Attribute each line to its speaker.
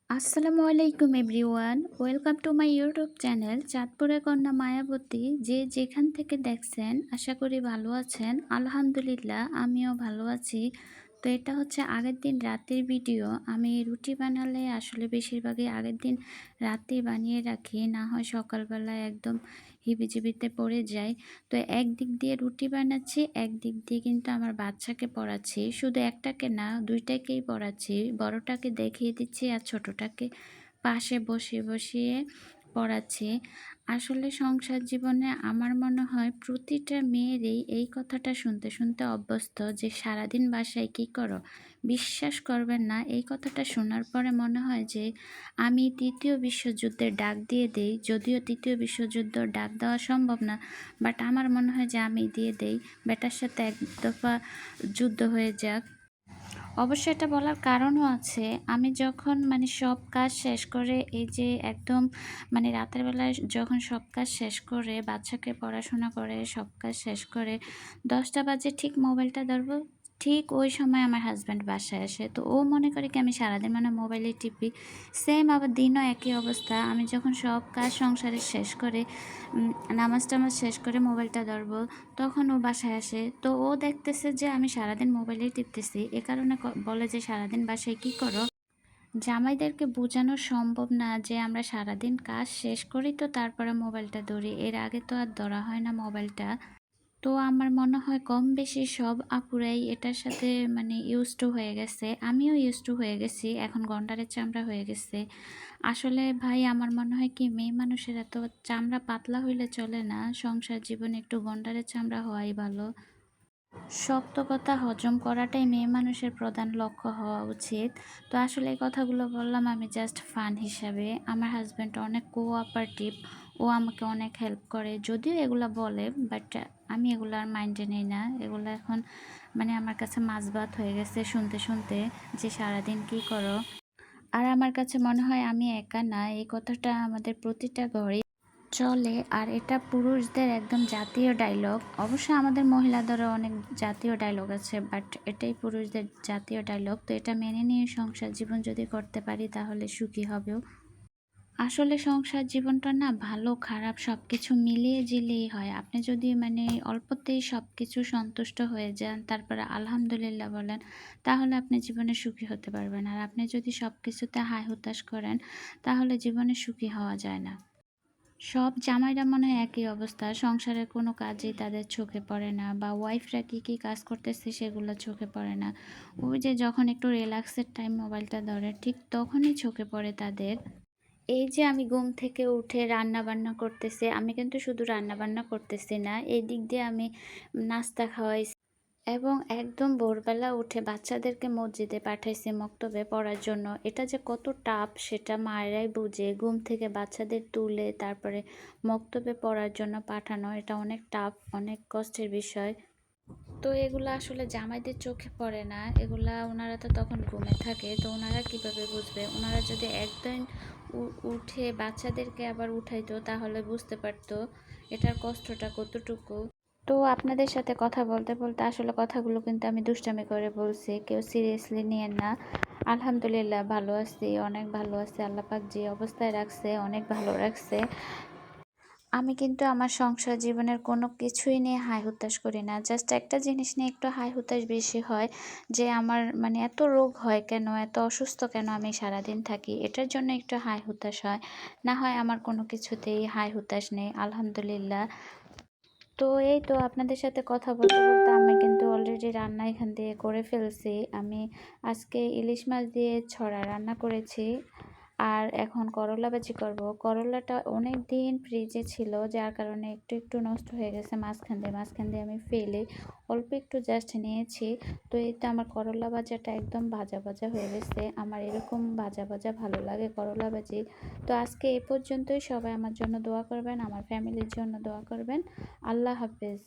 Speaker 1: আসসালামু আলাইকুম everyone, welcome to my YouTube channel চাঁদপুরের কন্যা মায়াবতী। যে যেখান থেকে দেখছেন আশা করি ভালো আছেন। আলহামদুলিল্লাহ আমিও ভালো আছি। তো এটা হচ্ছে আগের দিন রাতের ভিডিও। আমি রুটি বানালে আসলে বেশিরভাগই আগের দিন রাতেই বানিয়ে রাখি, না হয় সকালবেলায় একদম হিবিজিবিতে পড়ে যায়। তো একদিক দিয়ে রুটি বানাচ্ছি, একদিক দিয়ে কিন্তু আমার বাচ্চাকে পড়াচ্ছি। শুধু একটাকে না, দুইটাকেই পড়াচ্ছি। বড়টাকে দেখিয়ে দিচ্ছি আর ছোটটাকে পাশে বসিয়ে পড়াচ্ছি। আসলে সংসার জীবনে আমার মনে হয় প্রতিটা মেয়েরই এই কথাটা শুনতে শুনতে অভ্যস্ত যে সারাদিন বাসায় কী করো। বিশ্বাস করবেন না, এই কথাটা শোনার পরে মনে হয় যে আমি তৃতীয় বিশ্বযুদ্ধের ডাক দিয়ে দেই। যদিও তৃতীয় বিশ্বযুদ্ধ ডাক দেওয়া সম্ভব না, বাট আমার মনে হয় যে আমি দিয়ে দেই, বেটার সাথে এক দফা যুদ্ধ হয়ে যাক। অবশ্য এটা বলার কারণও আছে। আমি যখন সব কাজ শেষ করে, এই যে একদম রাতের বেলায় যখন সব কাজ শেষ করে বাচ্চাকে পড়াশোনা করে সব কাজ শেষ করে 10টা বাজে ঠিক মোবাইলটা ধরবো, ঠিক ওই সময় আমার হাজব্যান্ড বাসায় আসে। তো ও মনে করে কি আমি সারাদিন মোবাইলে টিপি। সেম আবার দিনও একই অবস্থা। আমি যখন সব কাজ সংসারের শেষ করে নামাজ টামাজ শেষ করে মোবাইলটা ধরবো, তখন ও বাসায় আসে। তো ও দেখতেছে যে আমি সারাদিন মোবাইলেই টিপতেছি, এ কারণে বলে যে সারাদিন বাসায় কি করো। জামাইদেরকে বোঝানো সম্ভব না যে আমরা সারাদিন কাজ শেষ করি তো তারপরে মোবাইলটা ধরি, এর আগে তো আর ধরা হয় না মোবাইলটা। তো আমার মনে হয় কম বেশি সব আপুরাই এটার সাথে ইউজ টু হয়ে গেছে। আমিও ইউজ টু হয়ে গেছি, এখন গন্ডারের চামড়া হয়ে গেছে। আসলে ভাই আমার মনে হয় কি, মেয়ে মানুষের এত চামড়া পাতলা হইলে চলে না, সংসার জীবনে একটু গন্ডারের চামড়া হওয়াই ভালো। শক্ত কথা হজম করাটাই মেয়ে মানুষের প্রধান লক্ষ্য হওয়া উচিত। তো আসলে এই কথাগুলো বললাম আমি জাস্ট ফান হিসাবে। আমার হাজব্যান্ড অনেক কোঅপারেটিভ, ও আমাকে অনেক হেল্প করে, যদিও এগুলা বলে, বাট আমি এগুলো আর মাইন্ডে নেই না। এগুলো এখন আমার কাছে মাঝবাত হয়ে গেছে শুনতে শুনতে, যে সারাদিন কি করো। আর আমার কাছে মনে হয় আমি একা না, এই কথাটা আমাদের প্রতিটা ঘরে চলে। আর এটা পুরুষদের একদম জাতীয় ডায়লগ। অবশ্য আমাদের মহিলাদেরও অনেক জাতীয় ডায়লগ আছে, বাট এটাই পুরুষদের জাতীয় ডায়লগ। তো এটা মেনে নিয়ে সংসার জীবন যদি করতে পারি তাহলে সুখী হবেও। আসলে সংসার জীবনটা না ভালো খারাপ সব কিছু মিলিয়ে ঝিলিয়ে হয়। আপনি যদি অল্পতেই সব কিছু সন্তুষ্ট হয়ে যান, তারপরে আলহামদুলিল্লাহ বলেন, তাহলে আপনি জীবনে সুখী হতে পারবেন। আর আপনি যদি সব কিছুতে হায় হুতাশ করেন, তাহলে জীবনে সুখী হওয়া যায় না। সব জামাইরা মনে হয় একই অবস্থা, সংসারের কোনো কাজই তাদের চোখে পড়ে না, বা ওয়াইফরা কী কী কাজ করতেছে সেগুলো চোখে পড়ে না। ওই যে যখন একটু রিল্যাক্সের টাইম মোবাইলটা ধরে, ঠিক তখনই চোখে পড়ে তাদের। এই যে আমি ঘুম থেকে উঠে রান্না বান্না করতেছি, আমি কিন্তু শুধু রান্না বান্না করতেছি না, এই দিক দিয়ে আমি নাস্তা খাওয়াইছি এবং একদম ভোরবেলা উঠে বাচ্চাদেরকে মসজিদে পাঠাইছি মক্তবে পড়ার জন্য। এটা যে কত টাফ সেটা মায়েরাই বুঝে। ঘুম থেকে বাচ্চাদের তুলে তারপরে মক্তবে পড়ার জন্য পাঠানো, এটা অনেক টাফ, অনেক কষ্টের বিষয়। তো এগুলা আসলে জামাইদের চোখে পড়ে না, এগুলা ওনারা তো তখন ঘুমে থাকে। তো ওনারা কিভাবে বুঝবে? ওনারা যদি একদিন উঠে বাচ্চাদেরকে আবার উঠাইতো তাহলে বুঝতে পারতো এটার কষ্টটা কতটুকু। তো আপনাদের সাথে কথা বলতে বলতে আসলে কথাগুলো কিন্তু আমি দুষ্টামি করে বলছি, কেউ সিরিয়াসলি নিয়েন না। আলহামদুলিল্লাহ ভালো আছি, অনেক ভালো আছি। আল্লাহ পাক যে অবস্থায় রাখছে অনেক ভালো রাখছে। আমি কিন্তু আমার সংসার জীবনের কোনো কিছুই নিয়ে হাই হুতাশ করি না। জাস্ট একটা জিনিস নিয়ে একটু হাই হুতাশ বেশি হয়, যে আমার এত রোগ হয় কেন, এত অসুস্থ কেন আমি সারাদিন থাকি, এটার জন্য একটু হাই হুতাশ হয়। না হয় আমার কোনো কিছুতেই হাই হুতাশ নেই, আলহামদুলিল্লাহ। তো এই তো আপনাদের সাথে কথা বলতে বলতে আমি কিন্তু অলরেডি রান্না এখান দিয়ে করে ফেলছি। আমি আজকে ইলিশ মাছ দিয়ে ছড়া রান্না করেছি, আর এখন করলা ভাজি করব। করলাটা অনেক দিন ফ্রিজে ছিল, যার কারণে একটু একটু নষ্ট হয়ে গেছে মাঝখান দিয়ে আমি ফেলে অল্প একটু জাস্ট নিয়েছি। তো এই তো আমার করলা ভাজাটা একদম ভাজা ভাজা হয়ে গেছে। আমার এরকম ভাজা ভাজা ভালো লাগে করলা ভাজি। তো আজকে এ পর্যন্তই। সবাই আমার জন্য দোয়া করবেন, আমার ফ্যামিলির জন্য দোয়া করবেন। আল্লাহ হাফেজ।